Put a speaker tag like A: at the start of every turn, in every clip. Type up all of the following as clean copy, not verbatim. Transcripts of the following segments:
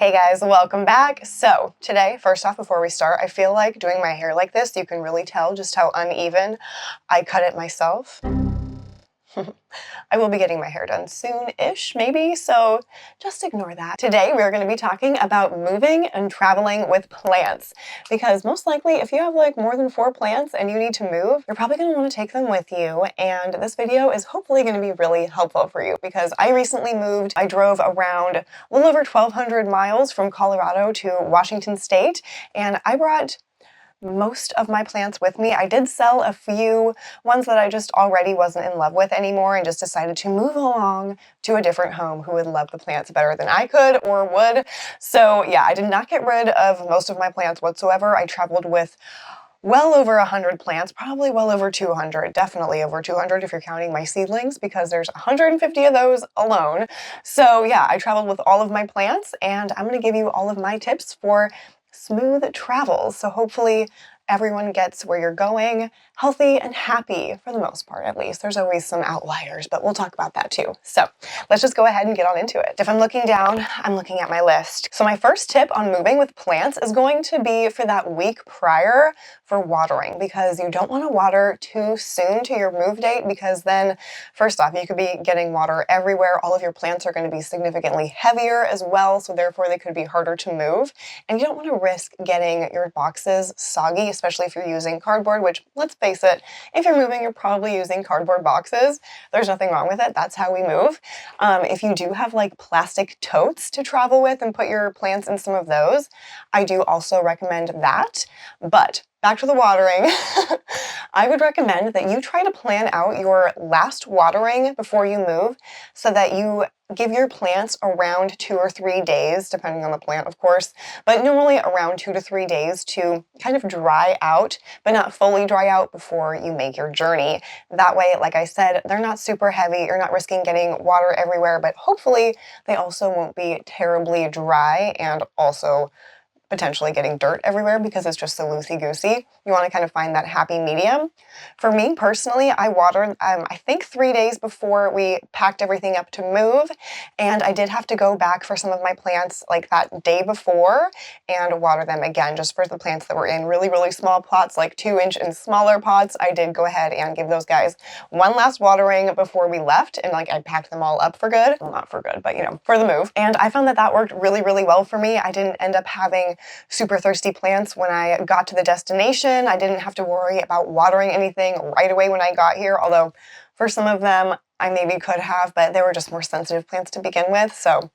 A: Hey guys, welcome back. So today, first off, before we start, I feel like doing my hair like this, you can really tell just how uneven I cut it myself. I will be getting my hair done soon-ish, maybe, so just ignore that. Today, we're going to be talking about moving and traveling with plants, because most likely, if you have like more than 4 plants and you need to move, you're probably going to want to take them with you, and this video is hopefully going to be really helpful for you, because I recently moved. I drove around a little over 1,200 miles from Colorado to Washington State, and I brought most of my plants with me. I did sell a few ones that I just already wasn't in love with anymore and just decided to move along to a different home who would love the plants better than I could or would. So yeah, I did not get rid of most of my plants whatsoever. I traveled with well over 100 plants, probably well over 200, definitely over 200 if you're counting my seedlings, because there's 150 of those alone. So yeah, I traveled with all of my plants, and I'm going to give you all of my tips for smooth travels. So hopefully everyone gets where you're going healthy and happy, for the most part at least. There's always some outliers, but we'll talk about that too. So let's just go ahead and get on into it. If I'm looking down, I'm looking at my list. So my first tip on moving with plants is going to be for that week prior for watering, because you don't want to water too soon to your move date, because then first off, you could be getting water everywhere. All of your plants are going to be significantly heavier as well, so therefore they could be harder to move. And you don't want to risk getting your boxes soggy, especially if you're using cardboard, which, let's face it, if you're moving, you're probably using cardboard boxes. There's nothing wrong with it. That's how we move. If you do have like plastic totes to travel with and put your plants in some of those, I do also recommend that. But back to the watering. I would recommend that you try to plan out your last watering before you move, so that you give your plants around 2 or 3 days, depending on the plant, of course, but normally around 2 to 3 days to kind of dry out, but not fully dry out before you make your journey. That way, like I said, they're not super heavy. You're not risking getting water everywhere, but hopefully they also won't be terribly dry and also potentially getting dirt everywhere because it's just so loosey-goosey. You want to kind of find that happy medium. For me personally, I watered, I think 3 days before we packed everything up to move, and I did have to go back for some of my plants like that day before and water them again, just for the plants that were in really, really small pots, like 2-inch and smaller pots. I did go ahead and give those guys one last watering before we left, and like I packed them all up for good. Well, not for good, but you know, for the move. And I found that that worked really, really well for me. I didn't end up having super thirsty plants when I got to the destination. I didn't have to worry about watering anything right away when I got here, although for some of them I maybe could have, but they were just more sensitive plants to begin with, so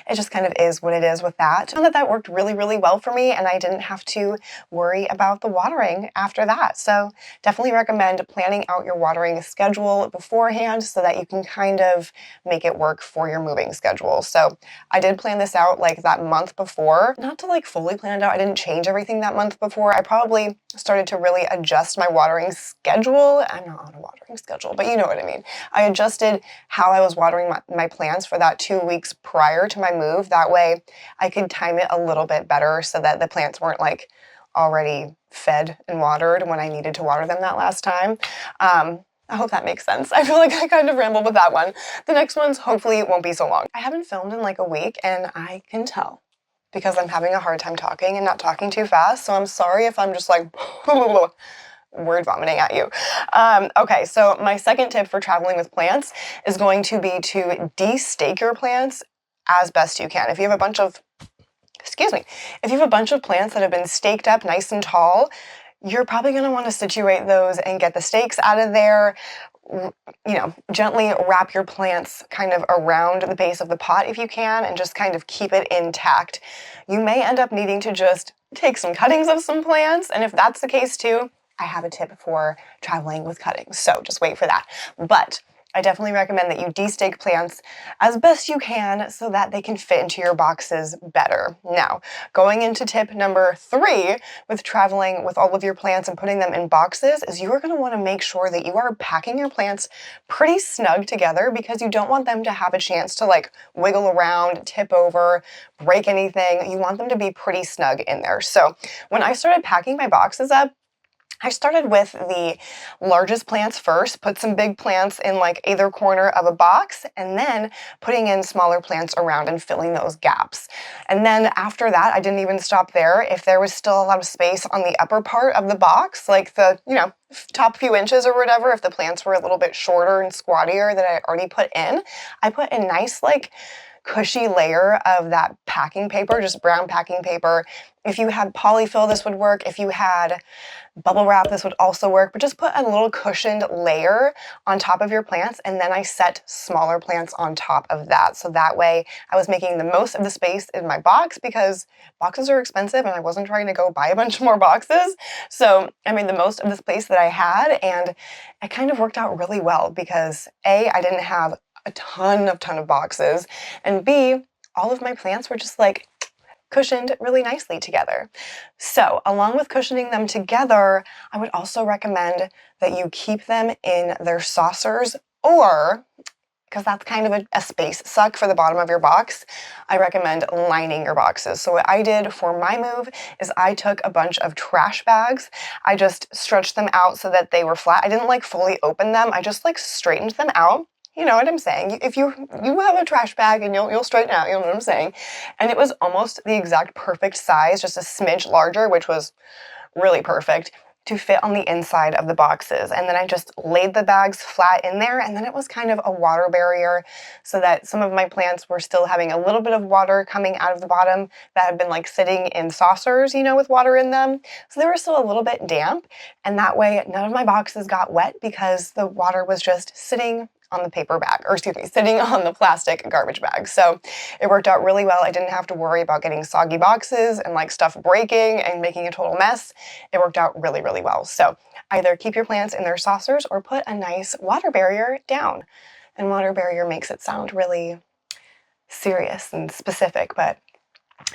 A: it just kind of is what it is with that. I found that that worked really, really well for me, and I didn't have to worry about the watering after that. So definitely recommend planning out your watering schedule beforehand so that you can kind of make it work for your moving schedule. So I did plan this out like that month before, not to like fully plan it out. I didn't change everything that month before. I probably started to really adjust my watering schedule. I'm not on a watering schedule, but you know what I mean. I adjusted how I was watering my plants for that 2 weeks prior to my move. That way I could time it a little bit better so that the plants weren't like already fed and watered when I needed to water them that last time. I hope that makes sense. I feel like I kind of rambled with that one. The next ones hopefully won't be so long. I haven't filmed in like a week, and I can tell because I'm having a hard time talking and not talking too fast. So I'm sorry if I'm just like word vomiting at you. Okay, so my second tip for traveling with plants is going to be to de-stake your plants as best you can. If you have a bunch of, if you have a bunch of plants that have been staked up nice and tall, you're probably going to want to situate those and get the stakes out of there. You know, gently wrap your plants kind of around the base of the pot if you can, and just kind of keep it intact. You may end up needing to just take some cuttings of some plants, and if that's the case too, I have a tip for traveling with cuttings, so just wait for that. But I definitely recommend that you de-stake plants as best you can so that they can fit into your boxes better. Now, going into tip number 3 with traveling with all of your plants and putting them in boxes is you are going to want to make sure that you are packing your plants pretty snug together, because you don't want them to have a chance to like wiggle around, tip over, break anything. You want them to be pretty snug in there. So when I started packing my boxes up, I started with the largest plants first, put some big plants in like either corner of a box, and then putting in smaller plants around and filling those gaps. And then after that, I didn't even stop there. If there was still a lot of space on the upper part of the box, like the, top few inches or whatever, if the plants were a little bit shorter and squattier that I already put in, I put a nice like cushy layer of that packing paper, just brown packing paper. If you had polyfill, this would work. If you had bubble wrap, this would also work, but just put a little cushioned layer on top of your plants, and then I set smaller plants on top of that. So that way I was making the most of the space in my box, because boxes are expensive and I wasn't trying to go buy a bunch more boxes. So I made the most of the space that I had, and it kind of worked out really well because A, I didn't have a ton of boxes, and B, all of my plants were just like cushioned really nicely together. So along with cushioning them together, I would also recommend that you keep them in their saucers, or, because that's kind of a space suck for the bottom of your box, I recommend lining your boxes. So what I did for my move is I took a bunch of trash bags. I just stretched them out so that they were flat. I didn't like fully open them. I just like straightened them out. You know what I'm saying? If you have a trash bag and you'll straighten out, you know what I'm saying? And it was almost the exact perfect size, just a smidge larger, which was really perfect to fit on the inside of the boxes. And then I just laid the bags flat in there, and then it was kind of a water barrier so that some of my plants were still having a little bit of water coming out of the bottom that had been like sitting in saucers, with water in them. So they were still a little bit damp, and that way none of my boxes got wet because the water was just sitting on the paper bag, or excuse me, sitting on the plastic garbage bag. So it worked out really well. I didn't have to worry about getting soggy boxes and like stuff breaking and making a total mess. It worked out really, really well. So either keep your plants in their saucers or put a nice water barrier down. And water barrier makes it sound really serious and specific, but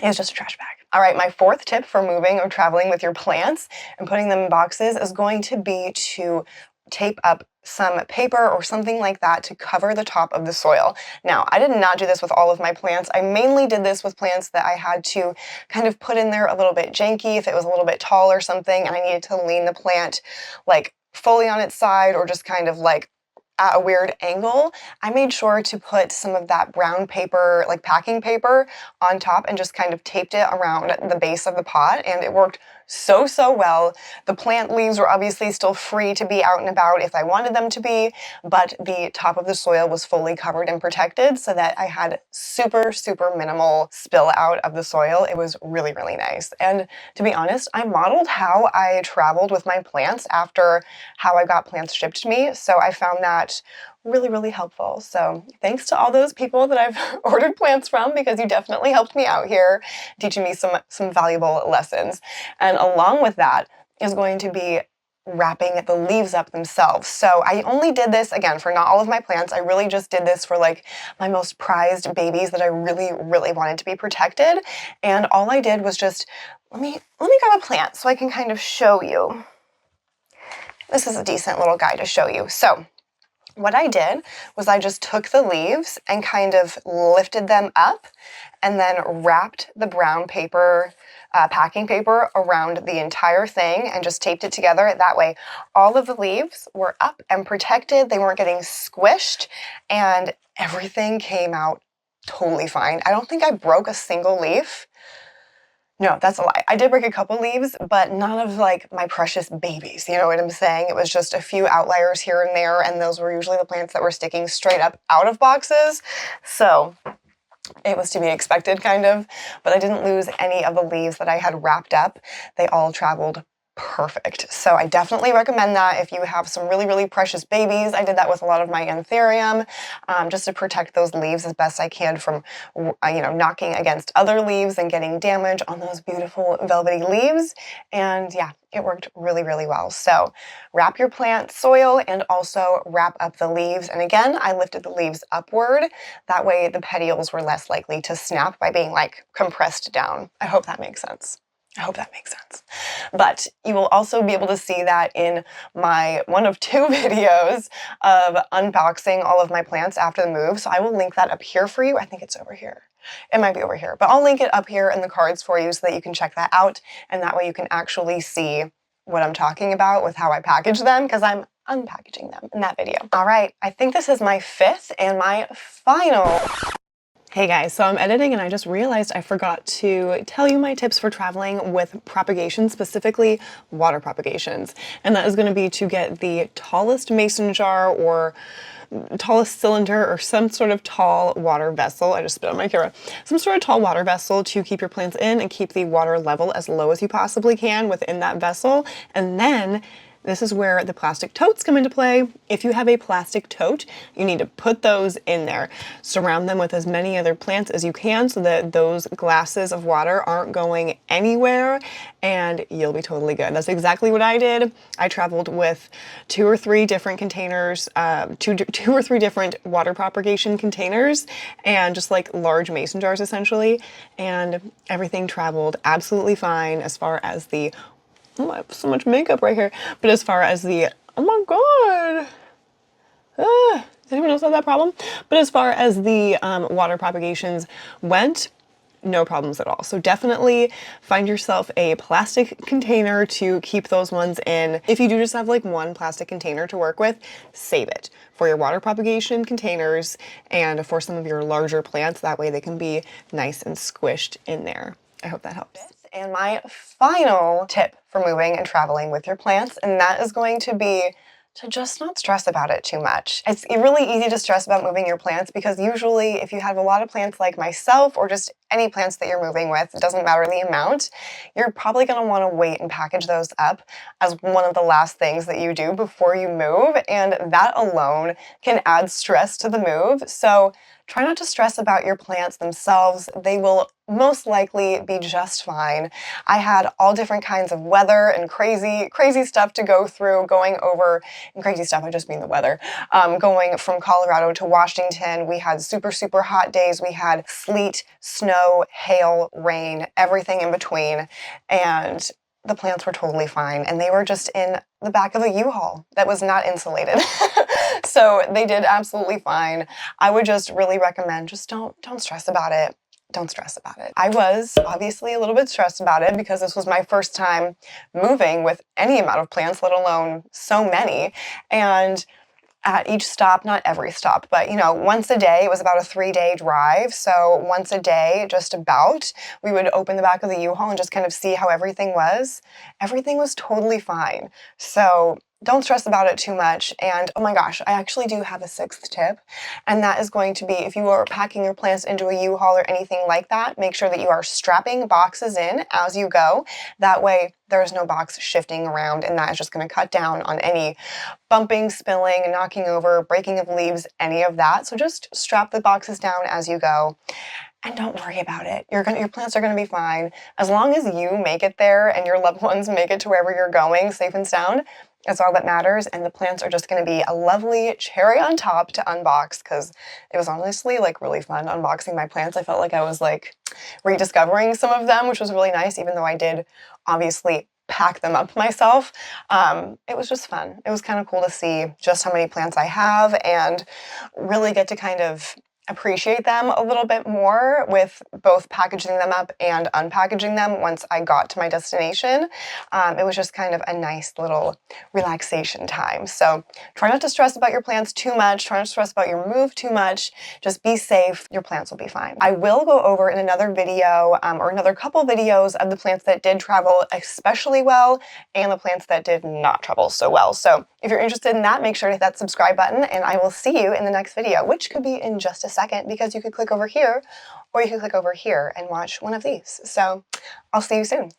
A: it's just a trash bag. All right, my fourth tip for moving or traveling with your plants and putting them in boxes is going to be to tape up some paper or something like that to cover the top of the soil. Now, I did not do this with all of my plants. I mainly did this with plants that I had to kind of put in there a little bit janky if it was a little bit tall or something and I needed to lean the plant like fully on its side or just kind of like at a weird angle. I made sure to put some of that brown paper, like packing paper, on top and just kind of taped it around the base of the pot, and it worked so well. The plant leaves were obviously still free to be out and about if I wanted them to be, but the top of the soil was fully covered and protected so that I had super minimal spill out of the soil. It was really, really nice. And to be honest, I modeled how I traveled with my plants after how I got plants shipped to me. So I found that really, really helpful. So thanks to all those people that I've ordered plants from, because you definitely helped me out here, teaching me some valuable lessons. And along with that is going to be wrapping the leaves up themselves. So I only did this, again, for not all of my plants. I really just did this for like my most prized babies that I really, really wanted to be protected. And all I did was just, let me grab a plant so I can kind of show you. This is a decent little guy to show you. So what I did was I just took the leaves and kind of lifted them up and then wrapped the brown paper, packing paper around the entire thing and just taped it together. That way all of the leaves were up and protected. They weren't getting squished and everything came out totally fine. I don't think I broke a single leaf. No, that's a lie. I did break a couple leaves, but none of like my precious babies, you know what I'm saying? It was just a few outliers here and there, and those were usually the plants that were sticking straight up out of boxes. So it was to be expected, kind of, but I didn't lose any of the leaves that I had wrapped up. They all traveled perfect. So I definitely recommend that if you have some really, really precious babies. I did that with a lot of my anthurium, just to protect those leaves as best I can from, knocking against other leaves and getting damage on those beautiful velvety leaves. And yeah, it worked really, really well. So wrap your plant soil and also wrap up the leaves. And again, I lifted the leaves upward. That way the petioles were less likely to snap by being like compressed down. I hope that makes sense. I hope that makes sense. But you will also be able to see that in my one of two videos of unboxing all of my plants after the move. So I will link that up here for you. I think it's over here. It might be over here, but I'll link it up here in the cards for you so that you can check that out. And that way you can actually see what I'm talking about with how I package them, because I'm unpackaging them in that video. All right, I think this is my fifth and my final. Hey guys, so I'm editing and I just realized I forgot to tell you my tips for traveling with propagation, specifically water propagations. And that is going to be to get the tallest mason jar or tallest cylinder or some sort of tall water vessel. I just spit on my camera. Some sort of tall water vessel to keep your plants in and keep the water level as low as you possibly can within that vessel. And then this is where the plastic totes come into play. If you have a plastic tote, you need to put those in there. Surround them with as many other plants as you can so that those glasses of water aren't going anywhere, and you'll be totally good. That's exactly what I did. I traveled with 2 or 3 different containers, two or three different water propagation containers, and just like large mason jars essentially, and everything traveled absolutely fine as far as the oh, I have so much makeup right here. But as far as the, oh my God. Does anyone else have that problem? But as far as the water propagations went, no problems at all. So definitely find yourself a plastic container to keep those ones in. If you do just have like one plastic container to work with, save it for your water propagation containers and for some of your larger plants. That way they can be nice and squished in there. I hope that helps. And my final tip for moving and traveling with your plants, and that is going to be to just not stress about it too much. It's really easy to stress about moving your plants because usually if you have a lot of plants like myself or just any plants that you're moving with, it doesn't matter the amount, you're probably going to want to wait and package those up as one of the last things that you do before you move, and that alone can add stress to the move. So try not to stress about your plants themselves. They will most likely be just fine. I had all different kinds of weather and crazy stuff to go through going over, and crazy stuff, I just mean the weather. Going from Colorado to Washington, we had super hot days. We had sleet, snow, hail, rain, everything in between. And the plants were totally fine, and they were just in the back of a U-Haul that was not insulated. So they did absolutely fine. I would just really recommend just don't stress about it. Don't stress about it. I was obviously a little bit stressed about it because this was my first time moving with any amount of plants, let alone so many. And at each stop, not every stop, but once a day, it was about a 3-day drive. So once a day, just about, we would open the back of the U-Haul and just kind of see how everything was. Everything was totally fine. So don't stress about it too much. And oh my gosh, I actually do have a 6th tip. And that is going to be, if you are packing your plants into a U-Haul or anything like that, make sure that you are strapping boxes in as you go. That way there's no box shifting around, and that is just going to cut down on any bumping, spilling, knocking over, breaking of leaves, any of that. So just strap the boxes down as you go. And don't worry about it. Your plants are going to be fine. As long as you make it there and your loved ones make it to wherever you're going safe and sound, that's all that matters. And the plants are just going to be a lovely cherry on top to unbox, because it was honestly like really fun unboxing my plants. I felt like I was like rediscovering some of them, which was really nice, even though I did obviously pack them up myself. It was just fun. It was kind of cool to see just how many plants I have and really get to kind of appreciate them a little bit more with both packaging them up and unpackaging them once I got to my destination. It was just kind of a nice little relaxation time. So try not to stress about your plants too much. Try not to stress about your move too much. Just be safe. Your plants will be fine. I will go over in another video or another couple videos of the plants that did travel especially well and the plants that did not travel so well. So if you're interested in that, make sure to hit that subscribe button, and I will see you in the next video, which could be in just a second, because you could click over here or you could click over here and watch one of these. So I'll see you soon.